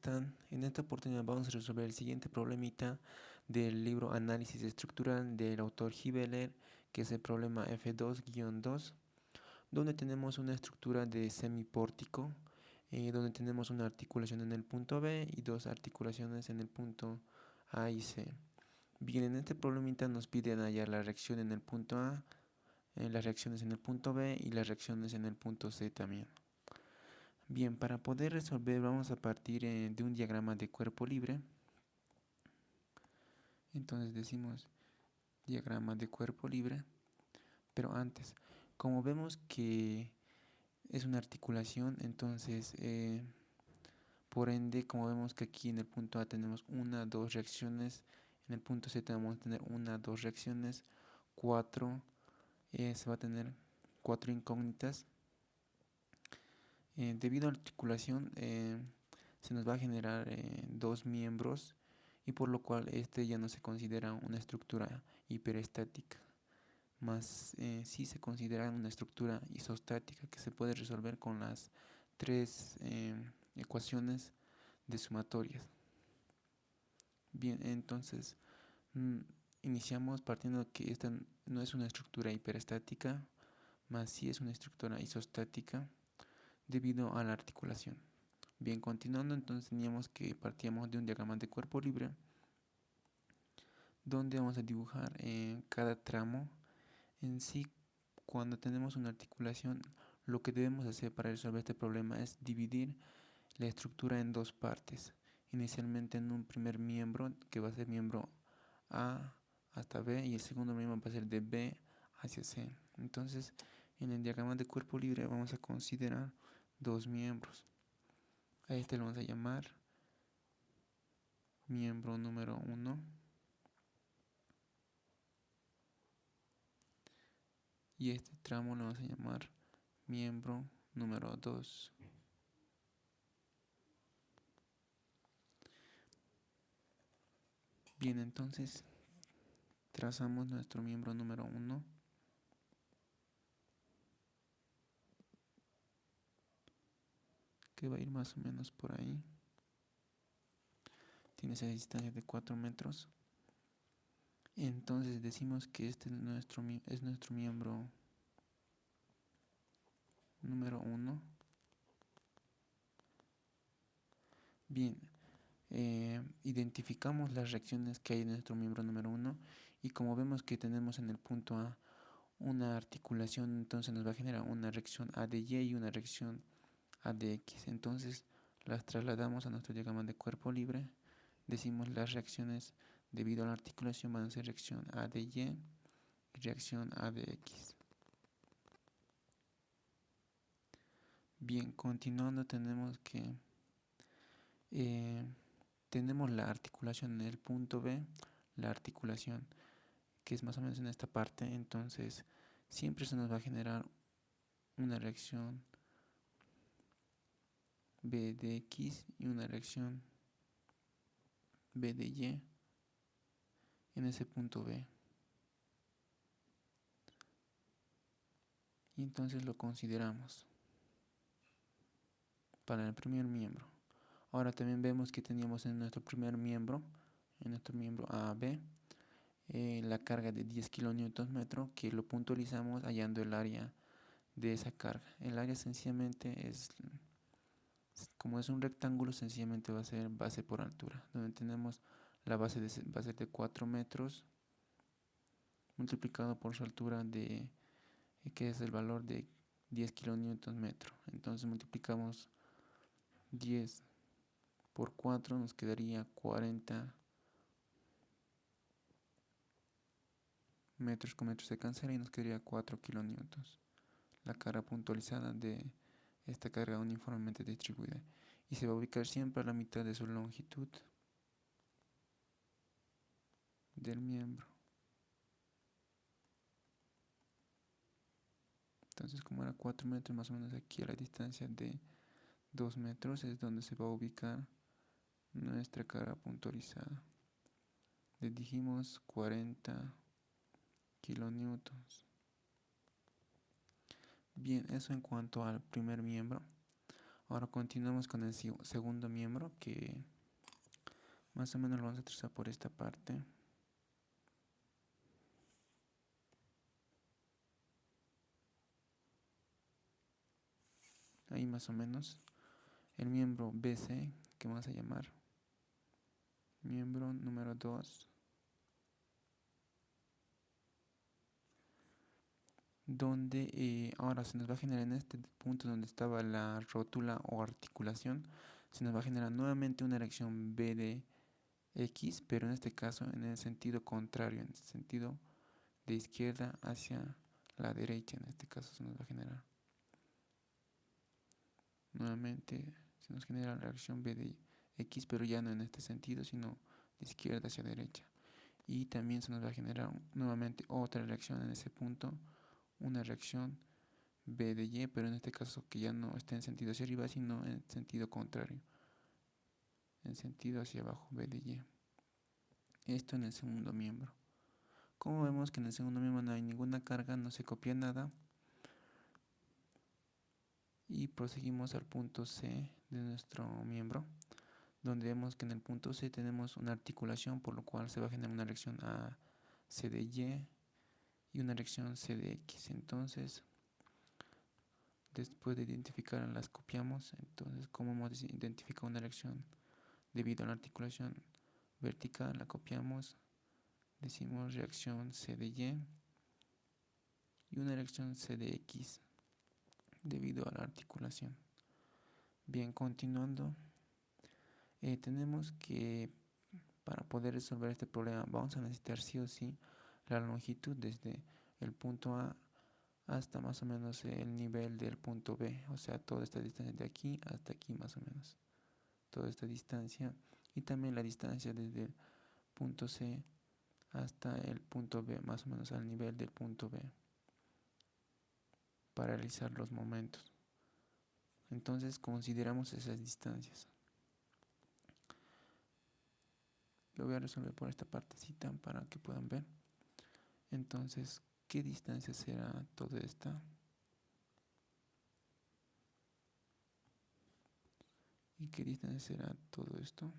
están? En esta oportunidad vamos a resolver el siguiente problemita del libro Análisis Estructural del autor Hibeler, que es el problema F2-2, donde tenemos una estructura de semipórtico, donde tenemos una articulación en el punto B y dos articulaciones en el punto A y C. Bien, en este problemita nos piden hallar la reacción en el punto A, las reacciones en el punto B y las reacciones en el punto C también. Bien, para poder resolver vamos a partir de un diagrama de cuerpo libre. Entonces decimos diagrama de cuerpo libre, pero antes, como vemos que es una articulación, entonces por ende, como vemos que aquí en el punto A tenemos una, dos reacciones, en el punto C vamos a tener una, dos reacciones, cuatro, se va a tener cuatro incógnitas. Debido a la articulación se nos va a generar dos miembros y por lo cual este ya no se considera una estructura hiperestática, más sí se considera una estructura isostática que se puede resolver con las tres ecuaciones de sumatorias. Bien, entonces mm, iniciamos partiendo de que esta no es una estructura hiperestática, más sí es una estructura isostática debido a la articulación. Bien, continuando, entonces teníamos que partíamos de un diagrama de cuerpo libre donde vamos a dibujar cada tramo en sí. Cuando tenemos una articulación, lo que debemos hacer para resolver este problema es dividir la estructura en dos partes. Inicialmente en un primer miembro que va a ser miembro A hasta B y el segundo miembro va a ser de B hacia C. Entonces, en el diagrama de cuerpo libre vamos a considerar dos miembros. A este lo vamos a llamar miembro número 1 y este tramo lo vamos a llamar miembro número 2. Bien, entonces trazamos nuestro miembro número 1, que va a ir más o menos por ahí. Tiene esa distancia de 4 metros. Entonces decimos que este es nuestro miembro número 1. Bien, identificamos las reacciones que hay en nuestro miembro número 1 y como vemos que tenemos en el punto A una articulación, entonces nos va a generar una reacción A de Y y una reacción A de X. Entonces las trasladamos a nuestro diagrama de cuerpo libre. Decimos las reacciones debido a la articulación van a ser reacción A de Y y reacción A de X. Bien, continuando tenemos que tenemos la articulación en el punto B, la articulación que es más o menos en esta parte, entonces siempre se nos va a generar una reacción B de X y una reacción B de Y en ese punto B. Y entonces lo consideramos para el primer miembro. Ahora también vemos que teníamos en nuestro primer miembro, en nuestro miembro AB, la carga de 10 kN, que lo puntualizamos hallando el área de esa carga. El área sencillamente es, como es un rectángulo, sencillamente va a ser base por altura, donde tenemos la base va a ser de 4 metros multiplicado por su altura de que es el valor de 10 kN. Entonces multiplicamos 10 por 4, nos quedaría 40 metros con metros se cancela y nos quedaría 4 kN. La carga puntualizada de esta carga uniformemente distribuida. Y se va a ubicar siempre a la mitad de su longitud del miembro. Entonces, como era 4 metros, más o menos aquí a la distancia de 2 metros es donde se va a ubicar nuestra carga puntualizada. Le dijimos 40 kilonewtons. Bien, eso en cuanto al primer miembro. Ahora continuamos con el segundo miembro, que más o menos lo vamos a trazar por esta parte. Ahí más o menos. El miembro BC, que vamos a llamar miembro número 2, donde ahora se nos va a generar en este punto donde estaba la rótula o articulación, se nos va a generar nuevamente una erección B de X, pero en este caso en el sentido contrario, en el sentido de izquierda hacia la derecha. En este caso se nos va a generar nuevamente, se nos genera la reacción B de X, pero ya no en este sentido, sino de izquierda hacia derecha. Y también se nos va a generar nuevamente otra reacción en ese punto, una reacción B de Y, pero en este caso que ya no está en sentido hacia arriba, sino en sentido contrario, en sentido hacia abajo, B de Y. Esto en el segundo miembro. Como vemos que en el segundo miembro no hay ninguna carga, no se copia nada. Y proseguimos al punto C de nuestro miembro, donde vemos que en el punto C tenemos una articulación, por lo cual se va a generar una reacción a C de Y y una reacción C de X. Entonces, después de identificar las copiamos. Entonces, como hemos identificado una reacción debido a la articulación vertical, la copiamos, decimos reacción C de y una reacción C de X debido a la articulación. Bien, continuando, tenemos que para poder resolver este problema vamos a necesitar sí o sí la longitud desde el punto A hasta más o menos el nivel del punto B, o sea, toda esta distancia de aquí hasta aquí más o menos, toda esta distancia, y también la distancia desde el punto C hasta el punto B, más o menos al nivel del punto B, para realizar los momentos. Entonces consideramos esas distancias. Lo voy a resolver por esta partecita para que puedan ver. Entonces, ¿qué distancia será toda esta? ¿Y qué distancia será todo esto?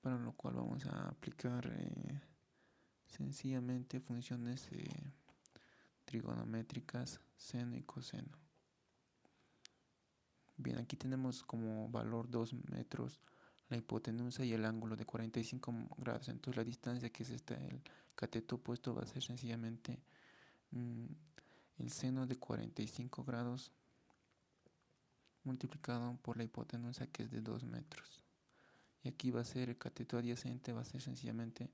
Para lo cual vamos a aplicar sencillamente funciones trigonométricas, seno y coseno. Bien, aquí tenemos como valor 2 metros la hipotenusa y el ángulo de 45 grados. Entonces la distancia que es esta, el cateto opuesto, va a ser sencillamente el seno de 45 grados multiplicado por la hipotenusa, que es de 2 metros. Y aquí va a ser el cateto adyacente, va a ser sencillamente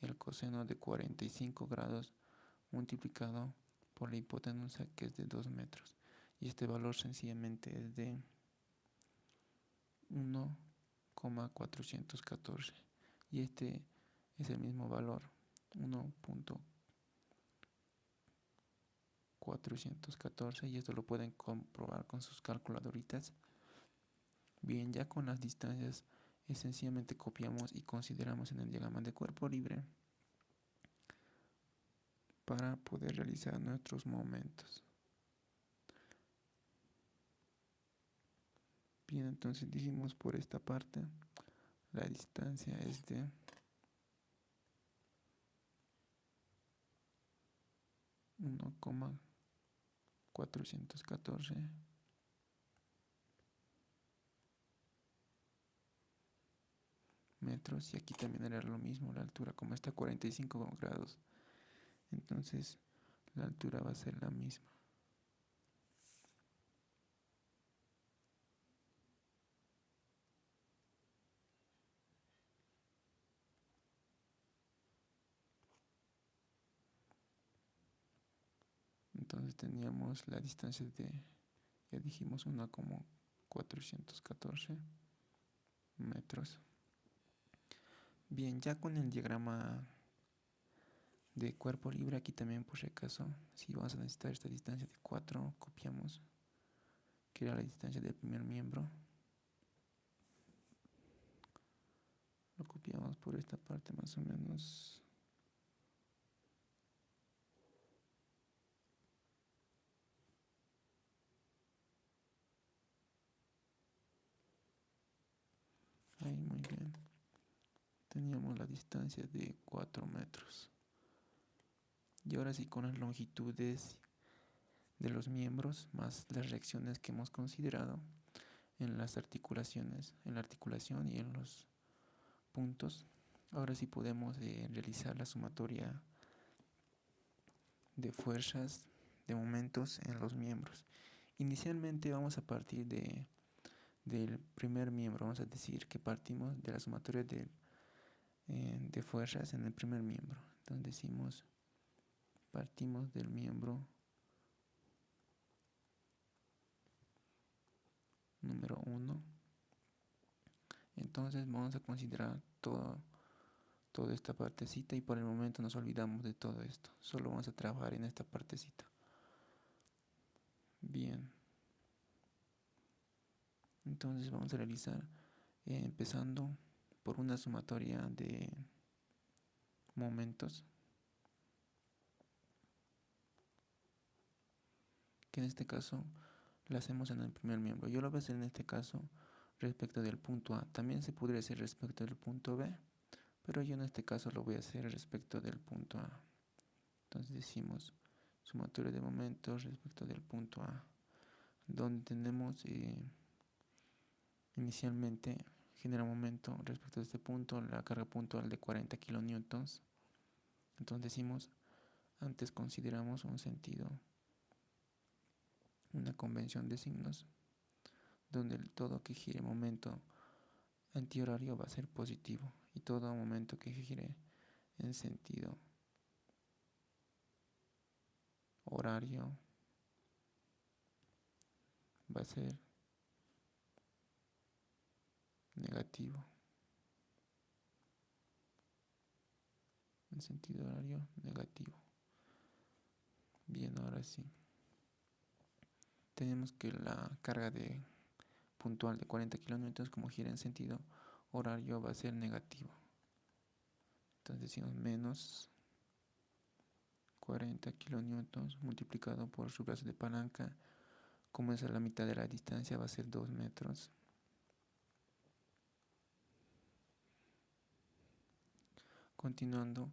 el coseno de 45 grados multiplicado por la hipotenusa, que es de 2 metros. Y este valor sencillamente es de 1,414. Y este es el mismo valor, 1,414. Y esto lo pueden comprobar con sus calculadoritas. Bien, ya con las distancias sencillamente copiamos y consideramos en el diagrama de cuerpo libre para poder realizar nuestros momentos. Bien, entonces dijimos por esta parte la distancia es de 1,414 metros, y aquí también era lo mismo la altura, como está a 45 grados, entonces la altura va a ser la misma. Entonces teníamos la distancia de, ya dijimos, 1,414 metros. Bien, ya con el diagrama de cuerpo libre, aquí también por si acaso, si vamos a necesitar esta distancia de 4, copiamos, que era la distancia del primer miembro. Lo copiamos por esta parte más o menos. teníamos la distancia de 4 metros. Y ahora sí, con las longitudes de los miembros más las reacciones que hemos considerado en las articulaciones, en la articulación y en los puntos, ahora sí podemos realizar la sumatoria de fuerzas, de momentos en los miembros. Inicialmente vamos a partir del primer miembro, vamos a decir que partimos de la sumatoria de fuerzas en el primer miembro. Entonces decimos, partimos del miembro número 1. Entonces vamos a considerar toda esta partecita y por el momento nos olvidamos de todo esto. Solo vamos a trabajar en esta partecita. Bien. Entonces vamos a realizar empezando por una sumatoria de momentos, que en este caso la hacemos en el primer miembro. Yo lo voy a hacer en este caso respecto del punto A. También se podría hacer respecto del punto B, pero yo en este caso lo voy a hacer respecto del punto A. Entonces decimos sumatoria de momentos respecto del punto A, donde tenemos inicialmente genera momento respecto a este punto, la carga puntual de 40 kilonewtons. Entonces decimos, antes consideramos un sentido, una convención de signos, donde todo que gire momento antihorario va a ser positivo y todo momento que gire en sentido horario va a ser negativo. En sentido horario negativo. Bien, ahora sí. Tenemos que la carga de puntual de 40 kilómetros, como gira en sentido horario, va a ser negativo. Entonces decimos menos 40 kilonewtons multiplicado por su brazo de palanca. Como es a la mitad de la distancia, va a ser 2 metros. Continuando,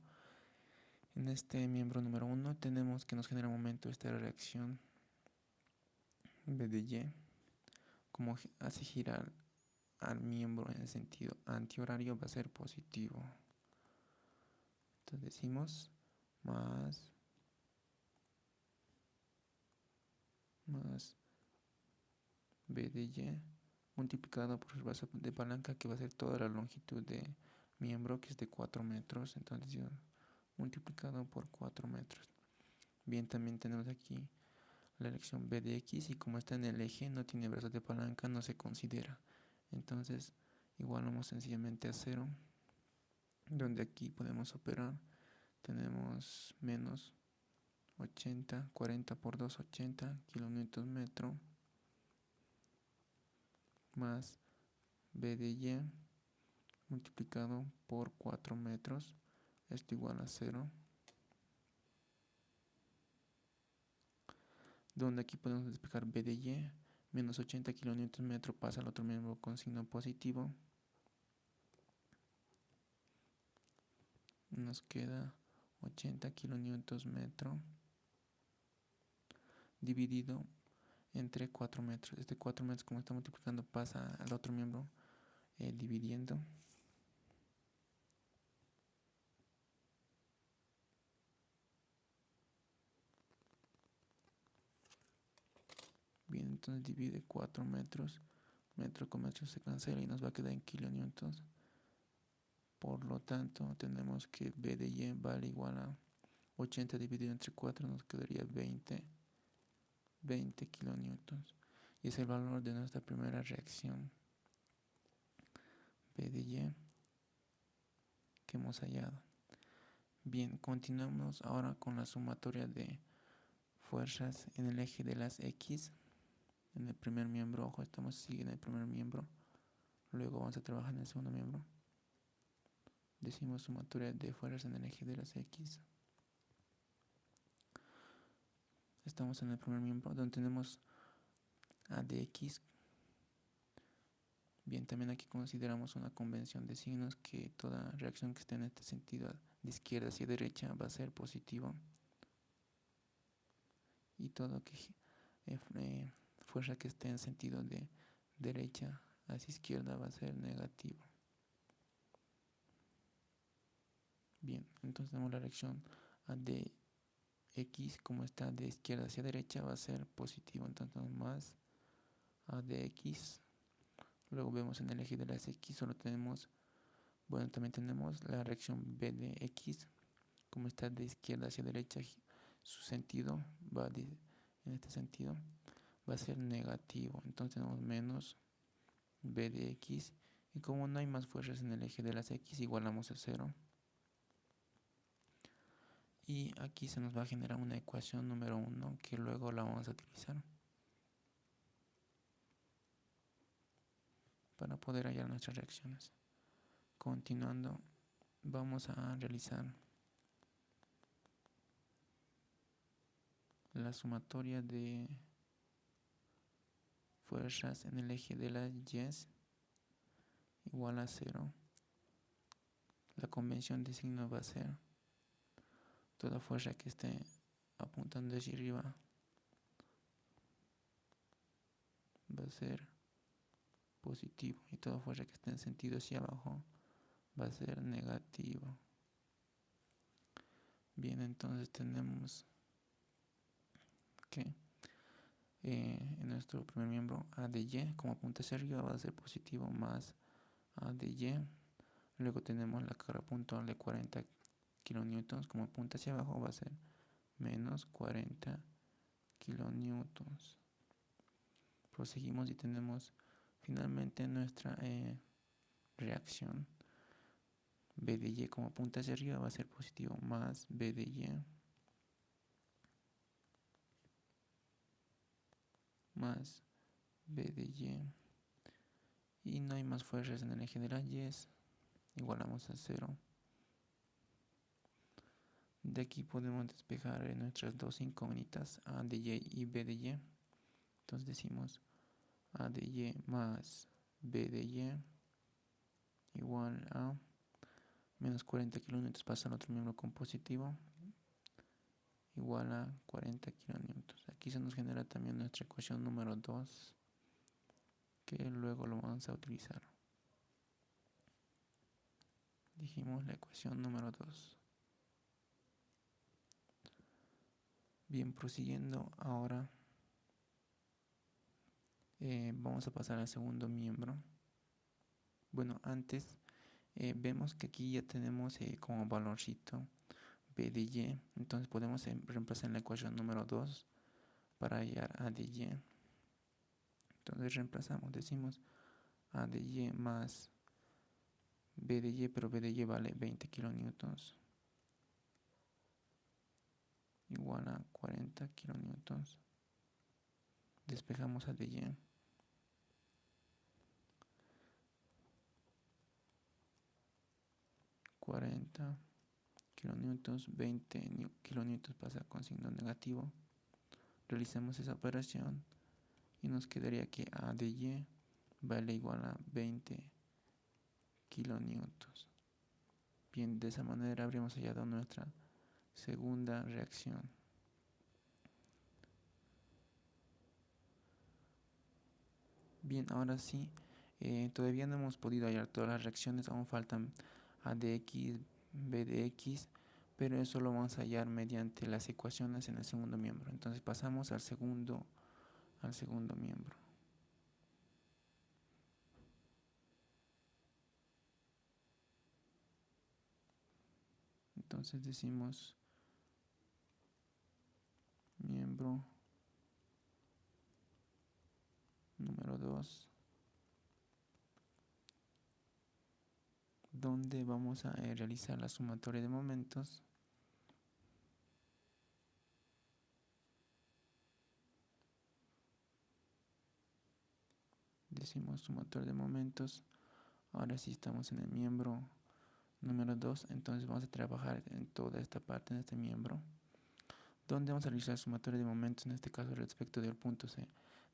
en este miembro número 1 tenemos que nos genera un momento esta reacción B de Y, como hace girar al miembro en el sentido antihorario, va a ser positivo. Entonces decimos más B de Y multiplicado por el brazo de palanca, que va a ser toda la longitud de miembro, que es de 4 metros. Entonces multiplicado por 4 metros. Bien, también tenemos aquí la elección B de X, y como está en el eje, no tiene brazos de palanca, no se considera. Entonces igualamos sencillamente a 0, donde aquí podemos operar. Tenemos menos 80, 40 por 2, 80 kilonewtons metro, más B de Y multiplicado por 4 metros, esto igual a 0, donde aquí podemos despejar B de Y, menos 80 kilonewtons metro pasa al otro miembro con signo positivo, nos queda 80 kilonewtons metro dividido entre 4 metros. Este 4 metros, como está multiplicando, pasa al otro miembro dividiendo. Bien, entonces divide 4 metros. Metro con metro se cancela y nos va a quedar en kilonewtons. Por lo tanto, tenemos que B de Y vale igual a 80 dividido entre 4, nos quedaría 20 kilonewtons. Y es el valor de nuestra primera reacción B de Y que hemos hallado. Bien, continuamos ahora con la sumatoria de fuerzas en el eje de las X. En el primer miembro, ojo, sigue en el primer miembro. Luego vamos a trabajar en el segundo miembro. Decimos sumatoria de fuerzas en el eje de las X. Estamos en el primer miembro, donde tenemos A de X Bien, también aquí consideramos una convención de signos que toda reacción que esté en este sentido de izquierda hacia derecha va a ser positivo y todo fuerza que esté en sentido de derecha hacia izquierda va a ser negativo. Bien, entonces tenemos la reacción A de X, como está de izquierda hacia derecha, va a ser positivo. Entonces más A de X. Luego vemos en el eje de las X solo tenemos, bueno, también tenemos la reacción B de X, como está de izquierda hacia derecha, su sentido en este sentido va a ser negativo. Entonces tenemos menos B de X, y como no hay más fuerzas en el eje de las X, igualamos a 0. Y aquí se nos va a generar una ecuación número 1 que luego la vamos a utilizar para poder hallar nuestras reacciones. Continuando, vamos a realizar la sumatoria de fuerzas en el eje de las Y igual a 0. La convención de signo va a ser toda fuerza que esté apuntando hacia arriba va a ser positivo y toda fuerza que esté en sentido hacia abajo va a ser negativo. Bien, entonces tenemos que en nuestro primer miembro A de Y, como apunta hacia arriba, va a ser positivo más A de Y. Luego tenemos la carga puntual de 40 kilonewtons, como apunta hacia abajo, va a ser menos 40 kilonewtons. Proseguimos y tenemos finalmente nuestra reacción. B de Y, como apunta hacia arriba, va a ser positivo más B de Y más B de Y, y no hay más fuerzas en el eje de la Y, igualamos a 0. De aquí podemos despejar nuestras dos incógnitas A de Y y B de Y. Entonces decimos A de Y más B de Y igual a menos 40 kilonewtons, pasa al otro miembro con positivo, igual a 40 kilonewtons. Aquí se nos genera también nuestra ecuación número 2, que luego lo vamos a utilizar. Dijimos la ecuación número 2. Bien, prosiguiendo ahora, vamos a pasar al segundo miembro. Bueno, antes vemos que aquí ya tenemos como valorcito B de Y, entonces podemos reemplazar en la ecuación número 2 para hallar A de Y. Entonces reemplazamos, decimos A de Y más B de Y, pero B de Y vale 20 kilonewtons, igual a 40 kilonewtons. Despejamos A de Y. 40 kilonewtons, 20 kilonewtons pasa con signo negativo. Realizamos esa operación y nos quedaría que A de Y vale igual a 20 kilonewtons. Bien, de esa manera habríamos hallado nuestra segunda reacción. Bien, ahora sí, todavía no hemos podido hallar todas las reacciones, aún faltan A de X, B de X, pero eso lo vamos a hallar mediante las ecuaciones en el segundo miembro. Entonces pasamos al segundo miembro. Entonces decimos miembro número 2, donde vamos a realizar la sumatoria de momentos. Decimos sumatoria de momentos. Ahora sí estamos en el miembro número 2, entonces vamos a trabajar en toda esta parte, en este miembro, donde vamos a realizar sumatoria de momentos, en este caso respecto del punto C.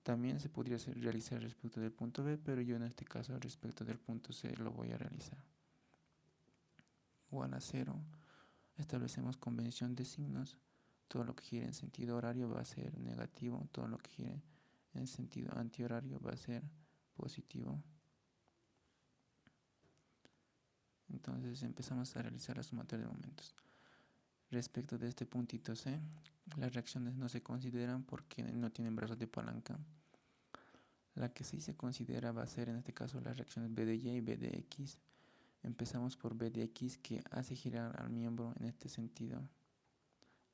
También se podría realizar respecto del punto B, pero yo en este caso respecto del punto C lo voy a realizar. Igual a 0. Establecemos convención de signos. Todo lo que gire en sentido horario va a ser negativo. Todo lo que gire en sentido antihorario va a ser positivo. Entonces empezamos a realizar la sumatoria de momentos. Respecto de este puntito C, las reacciones no se consideran porque no tienen brazos de palanca. La que sí se considera va a ser en este caso las reacciones B de Y y B de X. Empezamos por B de X, que hace girar al miembro en este sentido,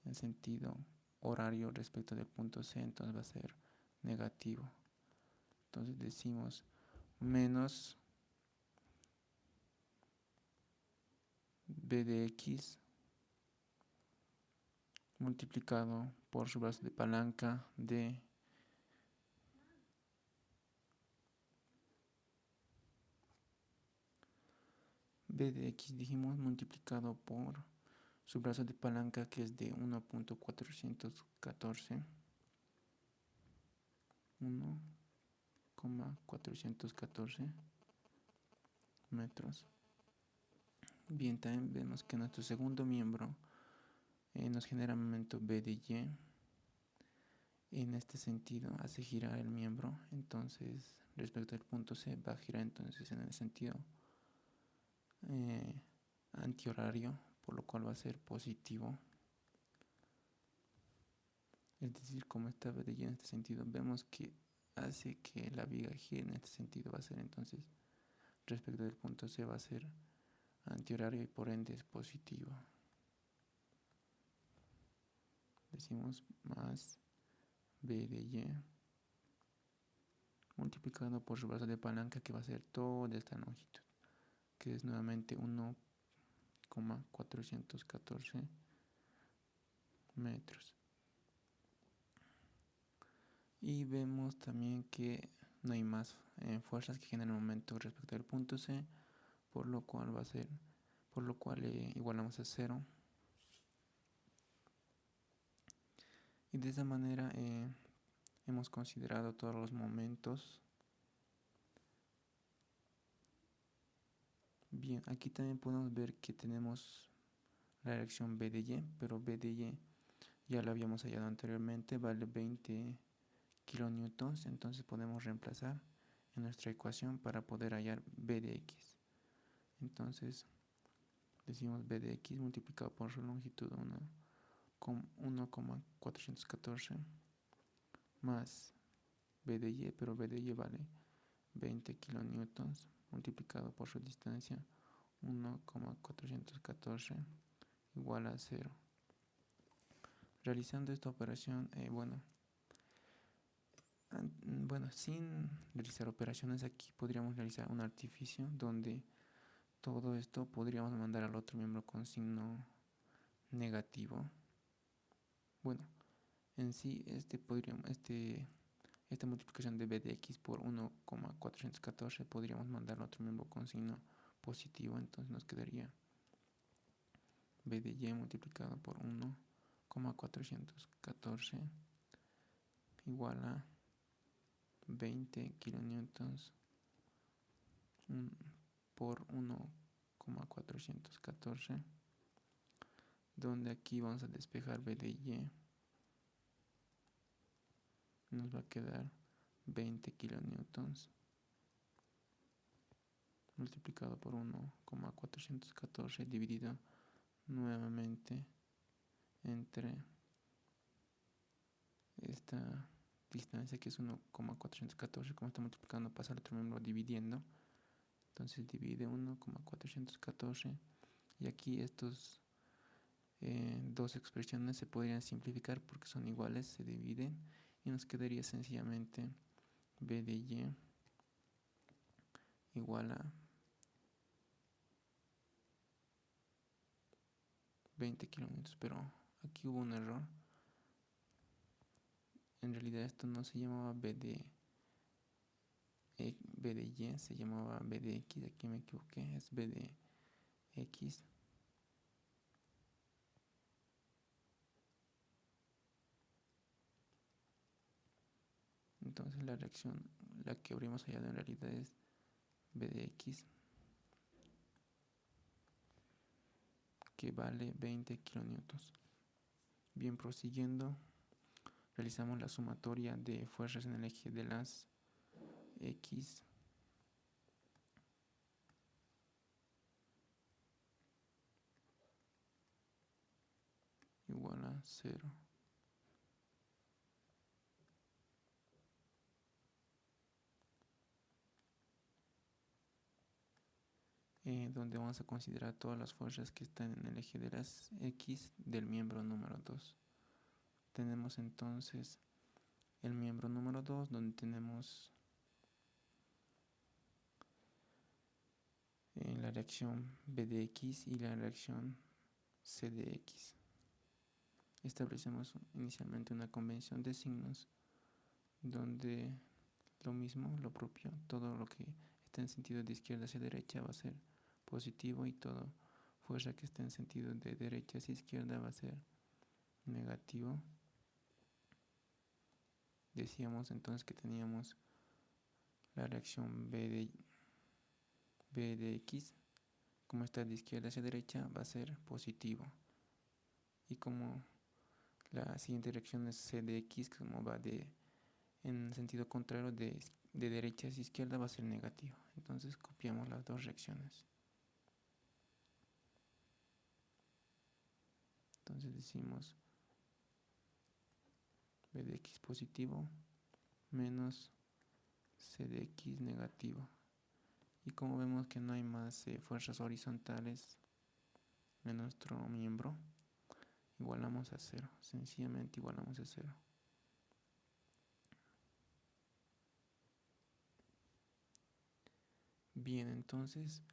en sentido horario respecto del punto C, entonces va a ser negativo. Entonces decimos menos B de X multiplicado por su brazo de palanca de B de X, dijimos, multiplicado por su brazo de palanca, que es de 1.414 metros. Bien, también vemos que nuestro segundo miembro nos genera momento B de Y. En este sentido hace girar el miembro, entonces respecto al punto C va a girar entonces en el sentido antihorario, por lo cual va a ser positivo. Es decir, como está B de Y en este sentido, vemos que hace que la viga gire en este sentido, va a ser entonces respecto del punto C va a ser antihorario y por ende es positivo. Decimos más B de Y multiplicado por su brazo de palanca, que va a ser toda esta longitud, que es nuevamente 1.414 metros. Y vemos también que no hay más fuerzas que generan momento respecto al punto C, por lo cual igualamos a 0. Y de esa manera hemos considerado todos los momentos. Bien, aquí también podemos ver que tenemos la reacción B de Y, pero B de Y ya lo habíamos hallado anteriormente, vale 20 kilonewtons, entonces podemos reemplazar en nuestra ecuación para poder hallar B de X. Entonces decimos B de X multiplicado por su longitud 1.414 más B de Y, pero B de Y vale 20 kilonewtons multiplicado por su distancia 1.414 igual a 0. Realizando esta operación, sin realizar operaciones aquí podríamos realizar un artificio donde todo esto podríamos mandar al otro miembro con signo negativo. Bueno, en sí esta multiplicación de B de X por 1.414 podríamos mandar al otro miembro con signo positivo, entonces nos quedaría B de Y multiplicado por 1.414 igual a 20 kilonewtons por 1.414, donde aquí vamos a despejar B de Y, nos va a quedar 20 kilonewtons multiplicado por 1.414 dividido nuevamente entre esta distancia, que es 1.414, como está multiplicando pasa al otro miembro dividiendo, entonces divide 1.414 y aquí estos dos expresiones se podrían simplificar porque son iguales, se dividen y nos quedaría sencillamente B de Y igual a 20 kilómetros, pero aquí hubo un error. En realidad esto no se llamaba B de Y, se llamaba B de X, aquí me equivoqué, es B de X. Entonces la reacción, la que habríamos hallado en realidad es B de X, que vale 20 kilonewtons. Bien, prosiguiendo, realizamos la sumatoria de fuerzas en el eje de las X igual a 0. Donde vamos a considerar todas las fuerzas que están en el eje de las X del miembro número 2. Tenemos entonces el miembro número 2, donde tenemos la reacción B de X y la reacción C de X. Establecemos inicialmente una convención de signos donde lo mismo, lo propio, todo lo que está en sentido de izquierda hacia derecha va a ser positivo y toda fuerza que está en sentido de derecha hacia izquierda va a ser negativo. Decíamos entonces que teníamos la reacción B de X, como está de izquierda hacia derecha, va a ser positivo. Y como la siguiente reacción es C de X, como va en sentido contrario de derecha hacia izquierda, va a ser negativo. Entonces copiamos las dos reacciones. Entonces decimos B de X positivo menos C de X negativo. Y como vemos que no hay más fuerzas horizontales en nuestro miembro, igualamos a 0. Sencillamente igualamos a 0. Bien, entonces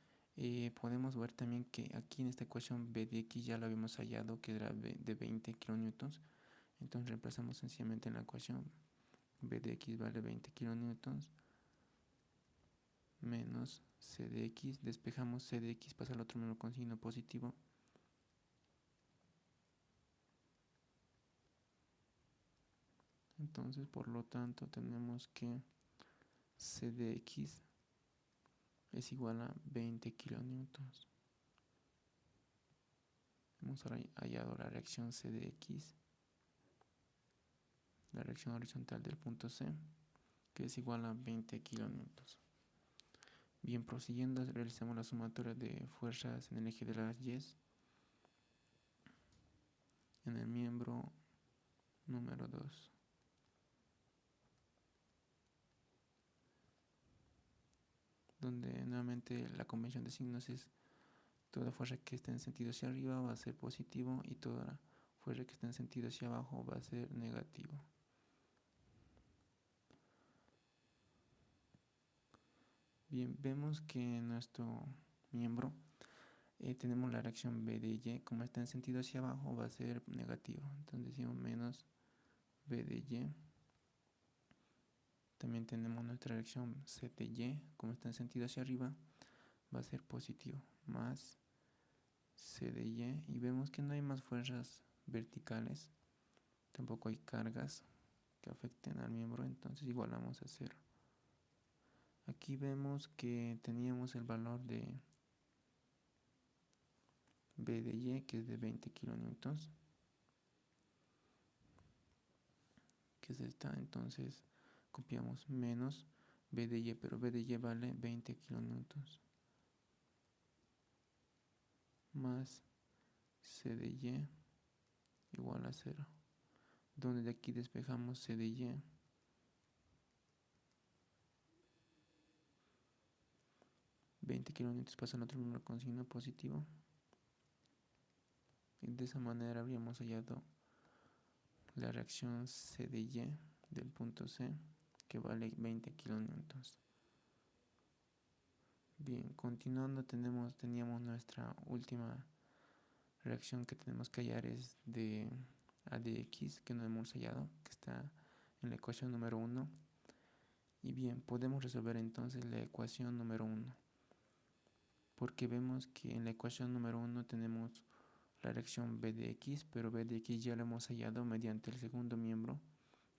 podemos ver también que aquí en esta ecuación B de X ya lo habíamos hallado, que era de 20 kilonewtons. Entonces reemplazamos sencillamente en la ecuación B de X vale 20 kilonewtons menos C de X. Despejamos C de X, pasa al otro número con signo positivo. Entonces, por lo tanto, tenemos que C de X es igual a 20 kilonewtons. Hemos hallado la reacción C de X, la reacción horizontal del punto C, que es igual a 20 kilonewtons. Bien, prosiguiendo, realizamos la sumatoria de fuerzas en el eje de las Y en el miembro número 2. Donde nuevamente la convención de signos es toda fuerza que está en sentido hacia arriba va a ser positivo y toda fuerza que está en sentido hacia abajo va a ser negativo. Bien, vemos que en nuestro miembro tenemos la reacción B de Y, como está en sentido hacia abajo va a ser negativo. Entonces decimos menos B de Y. También tenemos nuestra reacción C de Y, como está en sentido hacia arriba va a ser positivo, más C de Y. Y vemos que no hay más fuerzas verticales, tampoco hay cargas que afecten al miembro, entonces igualamos a 0. Aquí vemos que teníamos el valor de B de Y, que es de 20 kilonewtons, que es esta. Entonces copiamos menos B de Y, pero B de Y vale 20 kilonewtons, más C de Y igual a 0. Donde de aquí despejamos C de Y. $20 kilonewtons pasa al otro número con signo positivo. Y de esa manera habríamos hallado la reacción C de Y del punto C, que vale 20 kilonewtons. Bien, continuando teníamos nuestra última reacción que tenemos que hallar es de A de X, que no hemos hallado, que está en la ecuación número 1. Y bien, podemos resolver entonces la ecuación número 1, porque vemos que en la ecuación número 1 tenemos la reacción B de X, pero B de X ya lo hemos hallado mediante el segundo miembro,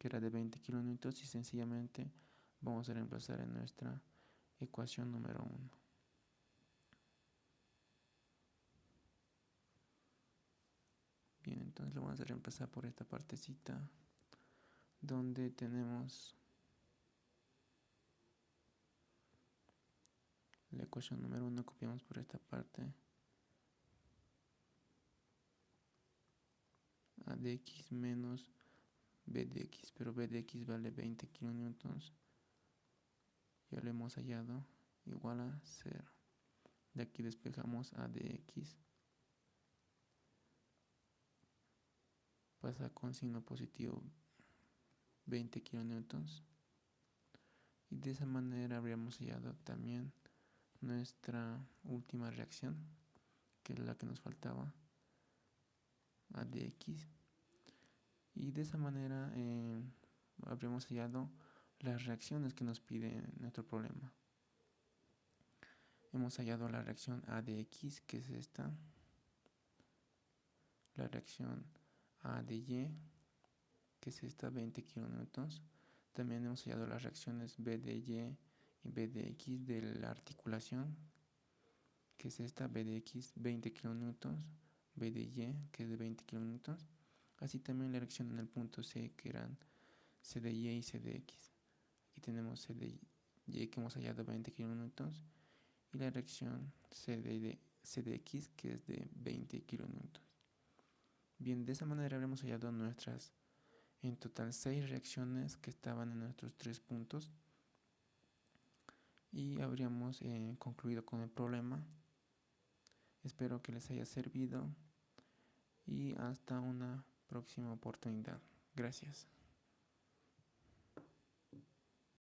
que era de 20 kilonewtons, y sencillamente vamos a reemplazar en nuestra ecuación número 1. Bien, entonces lo vamos a reemplazar por esta partecita donde tenemos la ecuación número 1, copiamos por esta parte a de x menos b de x, pero b de x vale 20 kilonewtons, ya lo hemos hallado, igual a 0. De aquí despejamos a de x, pasa con signo positivo 20 kilonewtons, y de esa manera habríamos hallado también nuestra última reacción, que es la que nos faltaba, a de x, y de esa manera habríamos hallado las reacciones que nos pide nuestro problema. Hemos hallado la reacción A de X, que es esta, la reacción A de Y, que es esta, 20 kilonewtons. También hemos hallado las reacciones B de Y y B de X de la articulación, que es esta, B de X, 20 kilonewtons, B de Y, que es de 20 kilonewtons. Así también la reacción en el punto C, que eran C de Y y C de X. Aquí tenemos C de Y, que hemos hallado 20 kilonewtons, y la reacción C de X, que es de 20 kilonewtons. Bien, de esa manera habremos hallado nuestras, en total, 6 reacciones que estaban en nuestros 3 puntos, y habríamos concluido con el problema. Espero que les haya servido y hasta una próxima oportunidad. Gracias.